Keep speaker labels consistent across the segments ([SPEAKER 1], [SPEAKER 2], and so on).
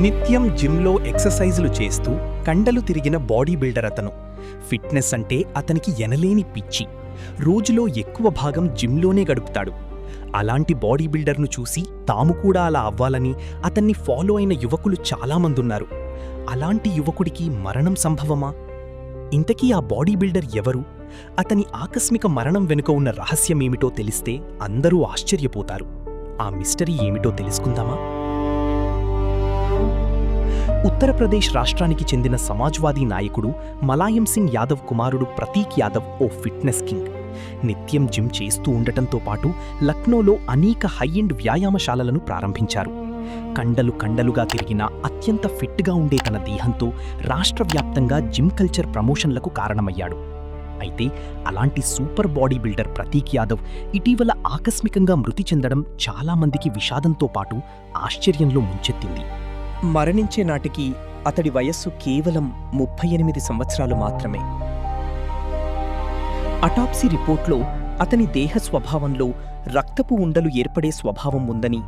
[SPEAKER 1] నిత్యం జిమ్లో ఎక్సర్సైజులు చేస్తూ కండలు తిరిగిన బాడీ బిల్డర్ అతను. ఫిట్నెస్ అంటే అతనికి ఎనలేని పిచ్చి. రోజులో ఎక్కువ భాగం జిమ్లోనే గడుపుతాడు. అలాంటి బాడీ బిల్డర్ను చూసి తాము కూడా అలా అవ్వాలని అతన్ని ఫాలో అయిన యువకులు చాలామందున్నారు. అలాంటి యువకుడికి మరణం సంభవమా? ఇంతకీ ఆ బాడీ బిల్డర్ ఎవరు? అతని ఆకస్మిక మరణం వెనుక ఉన్న రహస్యమేమిటో తెలిస్తే అందరూ ఆశ్చర్యపోతారు. ఆ మిస్టరీ ఏమిటో తెలుసుకుందామా? ఉత్తరప్రదేశ్ రాష్ట్రానికి చెందిన సమాజ్వాదీ నాయకుడు మలాయం సింగ్ యాదవ్ కుమారుడు ప్రతీక్ యాదవ్ ఓ ఫిట్నెస్ కింగ్. నిత్యం జిమ్ చేస్తూ ఉండటంతో పాటు లక్నోలో అనేక హై-ఎండ్ వ్యాయామశాలలను ప్రారంభించారు. కండలుగా తిరిగిన అత్యంత ఫిట్గా ఉండే తన దేహంతో రాష్ట్రవ్యాప్తంగా జిమ్ కల్చర్ ప్రమోషన్లకు కారణమయ్యాడు. అయితే అలాంటి super body builder Prateek Yadav ఇటీవల ఆకస్మికంగా మృతి చెందడం చాలామందికి విషాదంతో పాటు ఆశ్చర్యంలో ముంచెత్తింది.
[SPEAKER 2] మరణించే నాటికి అతడి వయస్సు కేవలం 38 సంవత్సరాలు మాత్రమే. అటాప్సీ రిపోర్ట్లో అతని దేహ స్వభావంలో రక్తపు ఉండలు ఏర్పడే స్వభావం ఉందని,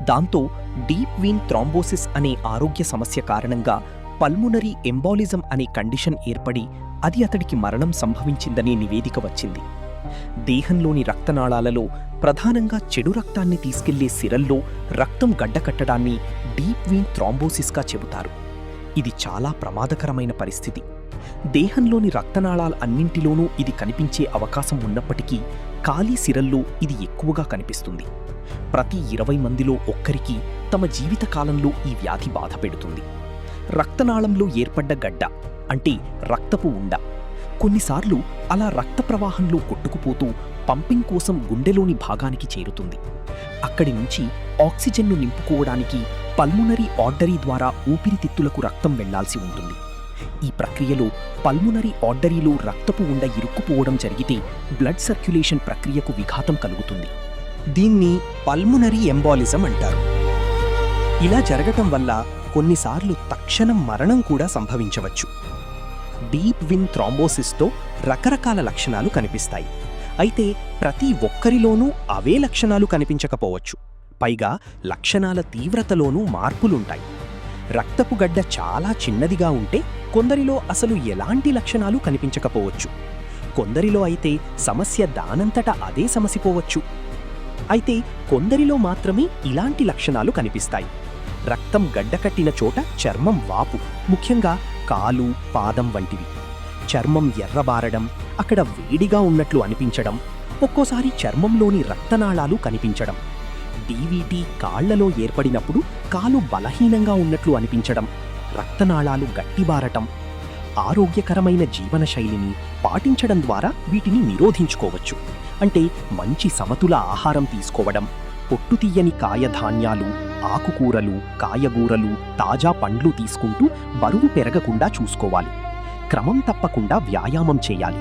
[SPEAKER 2] దాంతో డీప్ వీన్ థ్రాంబోసిస్ అనే ఆరోగ్య సమస్య కారణంగా పల్మునరీ ఎంబాలిజం అనే కండిషన్ ఏర్పడి అది అతడికి మరణం సంభవించిందని నివేదిక వచ్చింది. దేహంలోని రక్తనాళాలలో ప్రధానంగా చెడు రక్తాన్ని తీసుకెళ్లే సిరల్లో రక్తం గడ్డకట్టడాన్ని డీప్ వీన్ థ్రాంబోసిస్గా చెబుతారు. ఇది చాలా ప్రమాదకరమైన పరిస్థితి. దేహంలోని రక్తనాళాల అన్నింటిలోనూ ఇది కనిపించే అవకాశం ఉన్నప్పటికీ ఖాళీ సిరల్లో ఇది ఎక్కువగా కనిపిస్తుంది. ప్రతి 20 మందిలో ఒక్కరికి తమ జీవితకాలంలో ఈ వ్యాధి బాధ పెడుతుంది. రక్తనాళంలో ఏర్పడ్డ గడ్డ అంటే రక్తపు ఉండ కొన్నిసార్లు అలా రక్త ప్రవాహంలో కొట్టుకుపోతూ పంపింగ్ కోసం గుండెలోని భాగానికి చేరుతుంది. అక్కడి నుంచి ఆక్సిజన్ను నింపుకోవడానికి పల్మునరీ ఆర్టరీ ద్వారా ఊపిరితిత్తులకు రక్తం వెళ్లాల్సి ఉంటుంది. ఈ ప్రక్రియలో పల్మునరీ ఆర్టరీలో రక్తపు ఉండ ఇరుక్కుపోవడం జరిగితే బ్లడ్ సర్క్యులేషన్ ప్రక్రియకు విఘాతం కలుగుతుంది.
[SPEAKER 1] దీన్ని పల్మునరీ ఎంబాలిజం అంటారు. ఇలా జరగటం వల్ల కొన్నిసార్లు తక్షణం మరణం కూడా సంభవించవచ్చు. డీప్ విన్ థ్రాంబోసిస్తో రకరకాల లక్షణాలు కనిపిస్తాయి. అయితే ప్రతి ఒక్కరిలోనూ అవే లక్షణాలు కనిపించకపోవచ్చు. పైగా లక్షణాల తీవ్రతలోనూ మార్పులుంటాయి. రక్తపు గడ్డ చాలా చిన్నదిగా ఉంటే కొందరిలో అసలు ఎలాంటి లక్షణాలు కనిపించకపోవచ్చు. కొందరిలో అయితే సమస్య దానంతట అదే సమసిపోవచ్చు. అయితే కొందరిలో మాత్రమే ఇలాంటి లక్షణాలు కనిపిస్తాయి. రక్తం గడ్డకట్టిన చోట చర్మం వాపు, ముఖ్యంగా కాలు, పాదం వంటివి. చర్మం ఎర్రబారడం, అక్కడ వేడిగా ఉన్నట్లు అనిపించడం, ఒక్కోసారి చర్మంలోని రక్తనాళాలు కనిపించడం. డీవీటీ కాళ్లలో ఏర్పడినప్పుడు కాలు బలహీనంగా ఉన్నట్లు అనిపించడం, రక్తనాళాలు గట్టిబారటం. ఆరోగ్యకరమైన జీవనశైలిని పాటించడం ద్వారా వీటిని నిరోధించుకోవచ్చు. అంటే మంచి సమతుల ఆహారం తీసుకోవడం, పొట్టు తీయని కాయధాన్యాలు, ఆకుకూరలు, కాయగూరలు, తాజా పండ్లు తీసుకుంటూ బరువు పెరగకుండా చూసుకోవాలి. క్రమం తప్పకుండా వ్యాయామం చేయాలి.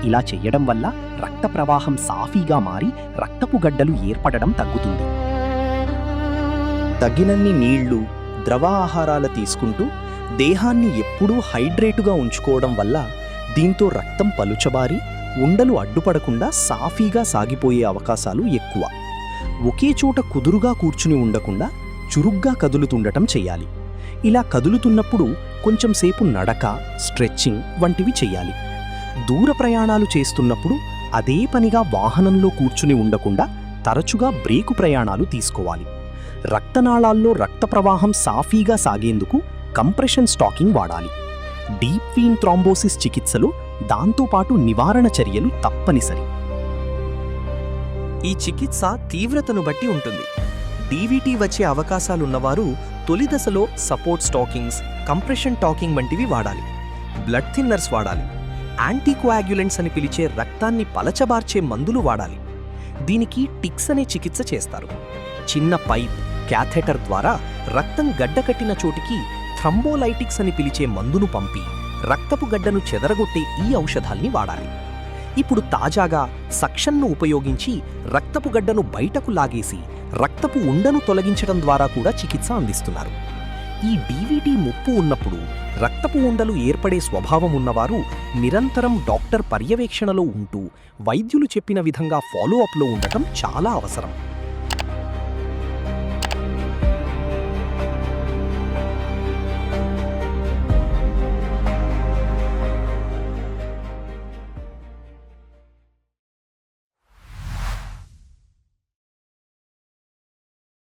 [SPEAKER 1] ఇలా చేయడం వల్ల రక్త ప్రవాహం సాఫీగా మారి రక్తపు గడ్డలు ఏర్పడడం తగ్గుతుంది.
[SPEAKER 2] తగినన్ని నీళ్లు, ద్రవ ఆహారాలు తీసుకుంటూ దేహాన్ని ఎప్పుడూ హైడ్రేటుగా ఉంచుకోవడం వల్ల దీంతో రక్తం పలుచబారి ఉండలు అడ్డుపడకుండా సాఫీగా సాగిపోయే అవకాశాలు ఎక్కువ. ఒకే చోట కుదురుగా కూర్చుని ఉండకుండా చురుగ్గా కదులుతుండటం చెయ్యాలి. ఇలా కదులుతున్నప్పుడు కొంచెం సేపు నడక, స్ట్రెచ్చింగ్ వంటివి చెయ్యాలి. దూర ప్రయాణాలు చేస్తున్నప్పుడు అదే పనిగా వాహనంలో కూర్చుని ఉండకుండా తరచుగా బ్రేకు ప్రయాణాలు తీసుకోవాలి. రక్తనాళాల్లో రక్త ప్రవాహం సాఫీగా సాగేందుకు కంప్రెషన్ స్టాకింగ్ వాడాలి. డీప్ వీన్ థ్రాంబోసిస్ చికిత్సలో దాంతోపాటు నివారణ చర్యలు తప్పనిసరి.
[SPEAKER 1] ఈ చికిత్స తీవ్రతను బట్టి ఉంటుంది. డీవీటీ వచ్చే అవకాశాలున్నవారు తొలి దశలో సపోర్ట్ స్టాకింగ్స్, కంప్రెషన్ టాకింగ్ వంటివి వాడాలి. బ్లడ్ థిన్నర్స్ వాడాలి. యాంటీకోయాగ్యులెంట్స్ అని పిలిచే రక్తాన్ని పలచబార్చే మందులు వాడాలి. దీనికి టిక్స్ అనే చికిత్స చేస్తారు. చిన్న పైప్, క్యాథెటర్ ద్వారా రక్తం గడ్డకట్టిన చోటికి థ్రంబోలైటిక్స్ అని పిలిచే మందును పంపి రక్తపు గడ్డను చెదరగొట్టే ఈ ఔషధాల్ని వాడాలి. ఇప్పుడు తాజాగా సక్షన్ను ఉపయోగించి రక్తపు గడ్డను బయటకు లాగేసి రక్తపు ఉండను తొలగించడం ద్వారా కూడా చికిత్స అందిస్తున్నారు. ఈ డీవీటీ ముప్పు ఉన్నప్పుడు రక్తపు ఉండలు ఏర్పడే స్వభావం ఉన్నవారు నిరంతరం డాక్టర్ పర్యవేక్షణలో ఉంటూ వైద్యులు చెప్పిన విధంగా ఫాలోఅప్లో ఉండటం చాలా అవసరం.